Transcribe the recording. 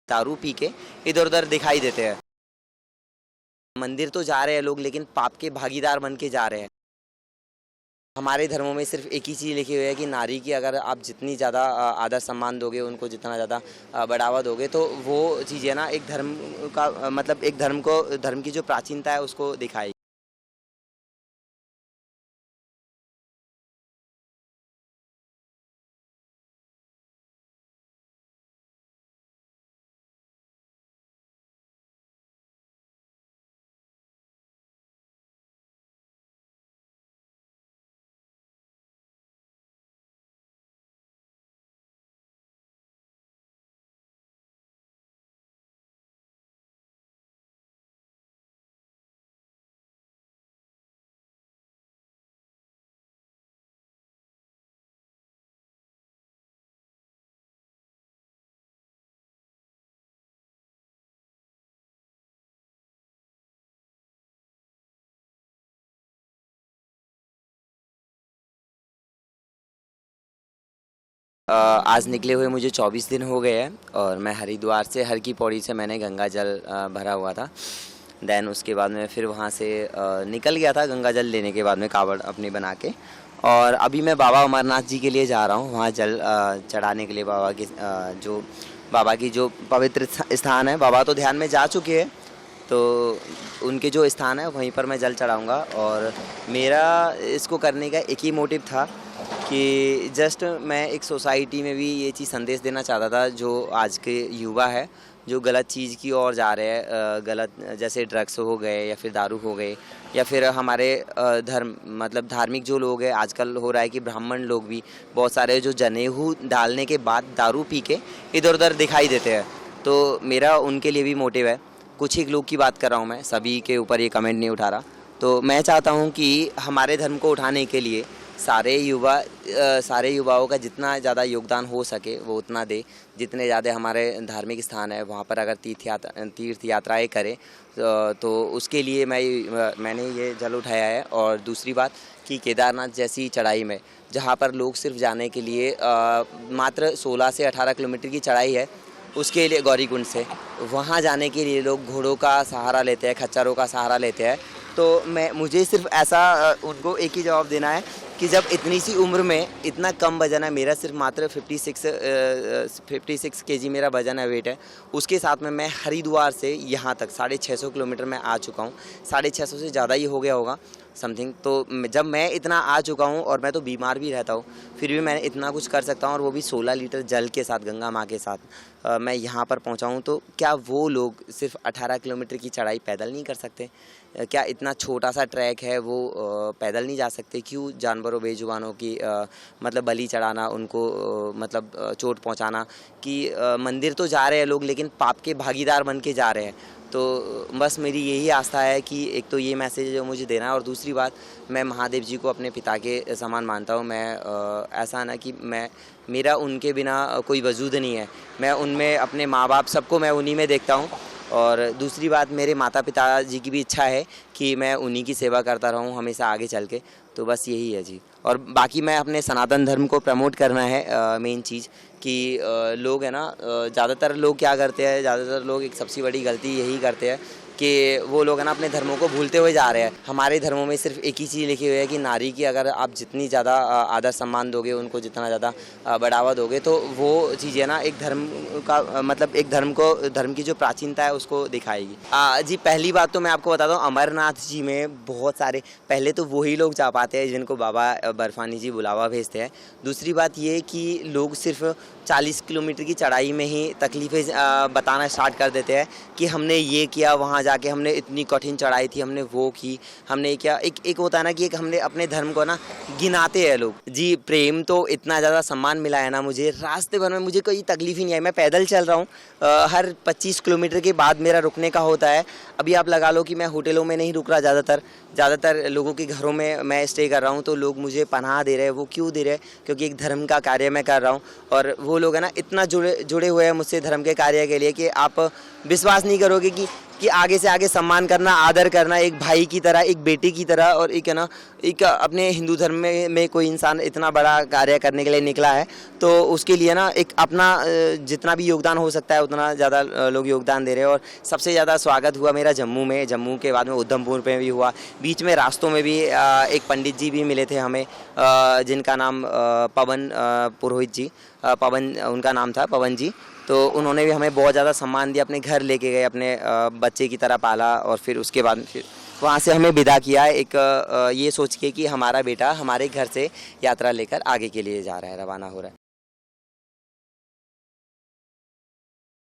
दारू पी के इधर उधर दिखाई देते हैं। मंदिर तो जा रहे हैं लोग, लेकिन पाप के भागीदार बन के जा रहे हैं। हमारे धर्मों में सिर्फ एक ही चीज़ लिखी हुई है कि नारी की अगर आप जितनी ज़्यादा आदर सम्मान दोगे, उनको जितना ज़्यादा बढ़ावा दोगे, तो वो चीज़ें ना एक धर्म का मतलब एक धर्म की जो प्राचीनता है उसको दिखाएगी। आज निकले हुए मुझे 24 दिन हो गए हैं और मैं हरिद्वार से हर की पौड़ी से मैंने गंगा जल भरा हुआ था। देन उसके बाद में फिर वहाँ से निकल गया था गंगा जल लेने के बाद में कावड़ अपनी बना के। और अभी मैं बाबा अमरनाथ जी के लिए जा रहा हूँ, वहाँ जल चढ़ाने के लिए। बाबा की जो पवित्र स्थान है, बाबा तो ध्यान में जा चुके हैं, तो उनके जो स्थान है वहीं पर मैं जल चढ़ाऊँगा। और मेरा इसको करने का एक ही मोटिव था कि जस्ट मैं एक सोसाइटी में भी ये चीज़ संदेश देना चाहता था, जो आज के युवा है जो गलत चीज़ की ओर जा रहे हैं, गलत जैसे ड्रग्स हो गए या फिर दारू हो गए, या फिर हमारे धर्म मतलब धार्मिक जो लोग हैं, आजकल हो रहा है कि ब्राह्मण लोग भी बहुत सारे जो जनेऊ डालने के बाद दारू पी के इधर उधर दिखाई देते हैं। तो मेरा उनके लिए भी मोटिव है। कुछ ही लोग की बात कर रहा हूँ मैं, सभी के ऊपर ये कमेंट नहीं उठा रहा। तो मैं चाहता हूँ कि हमारे धर्म को उठाने के लिए सारे युवाओं का जितना ज़्यादा योगदान हो सके वो उतना दे। जितने ज़्यादा हमारे धार्मिक स्थान है वहाँ पर अगर तीर्थ यात्राएँ करें तो उसके लिए मैंने ये जल उठाया है। और दूसरी बात कि केदारनाथ जैसी चढ़ाई में जहाँ पर लोग सिर्फ जाने के लिए मात्र 16 से 18 किलोमीटर की चढ़ाई है, उसके लिए गौरीकुंड से वहाँ जाने के लिए लोग घोड़ों का सहारा लेते हैं, खच्चरों का सहारा लेते हैं। तो मुझे सिर्फ ऐसा उनको एक ही जवाब देना है कि जब इतनी सी उम्र में इतना कम वजन है, मेरा सिर्फ मात्र 56 केजी मेरा वजन है, वेट है। उसके साथ में मैं हरिद्वार से यहाँ तक 650 किलोमीटर में आ चुका हूँ। 650 से ज़्यादा ही हो गया होगा समथिंग। तो जब मैं इतना आ चुका हूँ और मैं तो बीमार भी रहता हूँ, फिर भी मैं इतना कुछ कर सकता हूँ, और वो भी 16 लीटर जल के साथ, गंगा माँ के साथ मैं यहाँ पर पहुँचा हूँ। तो क्या वो लोग सिर्फ 18 किलोमीटर की चढ़ाई पैदल नहीं कर सकते? क्या इतना छोटा सा ट्रैक है वो पैदल नहीं जा सकते? क्यों जानवरों बेजुबानों की मतलब बलि चढ़ाना, उनको मतलब चोट पहुंचाना? कि मंदिर तो जा रहे हैं लोग, लेकिन पाप के भागीदार बन के जा रहे हैं। तो बस मेरी यही आस्था है कि एक तो ये मैसेज जो मुझे देना है, और दूसरी बात, मैं महादेव जी को अपने पिता के समान मानता हूँ। मैं ऐसा ना कि मेरा उनके बिना कोई वजूद नहीं है। मैं उनमें अपने माँ बाप सबको मैं उन्हीं में देखता हूँ। और दूसरी बात, मेरे माता पिता जी की भी इच्छा है कि मैं उन्हीं की सेवा करता रहूं हमेशा आगे चल के। तो बस यही है जी। और बाकी मैं अपने सनातन धर्म को प्रमोट करना है मेन चीज़। कि लोग है ना, ज़्यादातर लोग क्या करते हैं, ज़्यादातर लोग एक सबसे बड़ी गलती यही करते हैं कि वो लोग है ना अपने धर्मों को भूलते हुए जा रहे हैं। हमारे धर्मों में सिर्फ एक ही चीज़ लिखी हुई है कि नारी की अगर आप जितनी ज़्यादा आदर सम्मान दोगे, उनको जितना ज़्यादा बढ़ावा दोगे, तो वो चीज़ें ना एक धर्म का मतलब एक धर्म की जो प्राचीनता है उसको दिखाएगी। जी, पहली बात तो मैं आपको बताता हूँ, अमरनाथ जी में बहुत सारे, पहले तो वही लोग जा पाते हैं जिनको बाबा बर्फानी जी बुलावा भेजते हैं। दूसरी बात ये कि लोग सिर्फ 40 किलोमीटर की चढ़ाई में ही तकलीफ़ें बताना स्टार्ट कर देते हैं कि हमने ये किया, वहाँ जाके हमने इतनी कठिन चढ़ाई थी, हमने वो की, हमने क्या। एक होता है ना कि एक हमने अपने धर्म को ना गिनाते हैं लोग। जी, प्रेम तो इतना ज़्यादा सम्मान मिला है ना मुझे, रास्ते भर में मुझे कोई तकलीफ़ ही नहीं आई। मैं पैदल चल रहा हूँ, हर 25 किलोमीटर के बाद मेरा रुकने का होता है। अभी आप लगा लो कि मैं होटलों में नहीं रुक रहा, ज़्यादातर लोगों के घरों में मैं स्टे कर रहा हूँ। तो लोग मुझे पनाह दे रहे हैं। वो क्यों दे रहे हैं? क्योंकि एक धर्म का कार्य मैं कर रहा हूँ, और वो लोग है ना इतना जुड़े हुए हैं मुझसे धर्म के कार्य के लिए कि आप विश्वास नहीं करोगे कि कि आगे से आगे सम्मान करना, आदर करना, एक भाई की तरह, एक बेटे की तरह, और एक है ना, एक अपने हिंदू धर्म में कोई इंसान इतना बड़ा कार्य करने के लिए निकला है तो उसके लिए ना एक अपना जितना भी योगदान हो सकता है उतना ज़्यादा लोग योगदान दे रहे हैं। और सबसे ज़्यादा स्वागत हुआ मेरा जम्मू में, जम्मू के बाद में उधमपुर में भी हुआ, बीच में रास्तों में भी एक पंडित जी भी मिले थे हमें, जिनका नाम पवन पुरोहित जी, पवन उनका नाम था, पवन जी। तो उन्होंने भी हमें बहुत ज़्यादा सम्मान दिया, अपने घर लेके गए, अपने बच्चे की तरह पाला, और फिर उसके बाद फिर वहाँ से हमें विदा किया एक ये सोच के कि हमारा बेटा हमारे घर से यात्रा लेकर आगे के लिए जा रहा है, रवाना हो रहा है।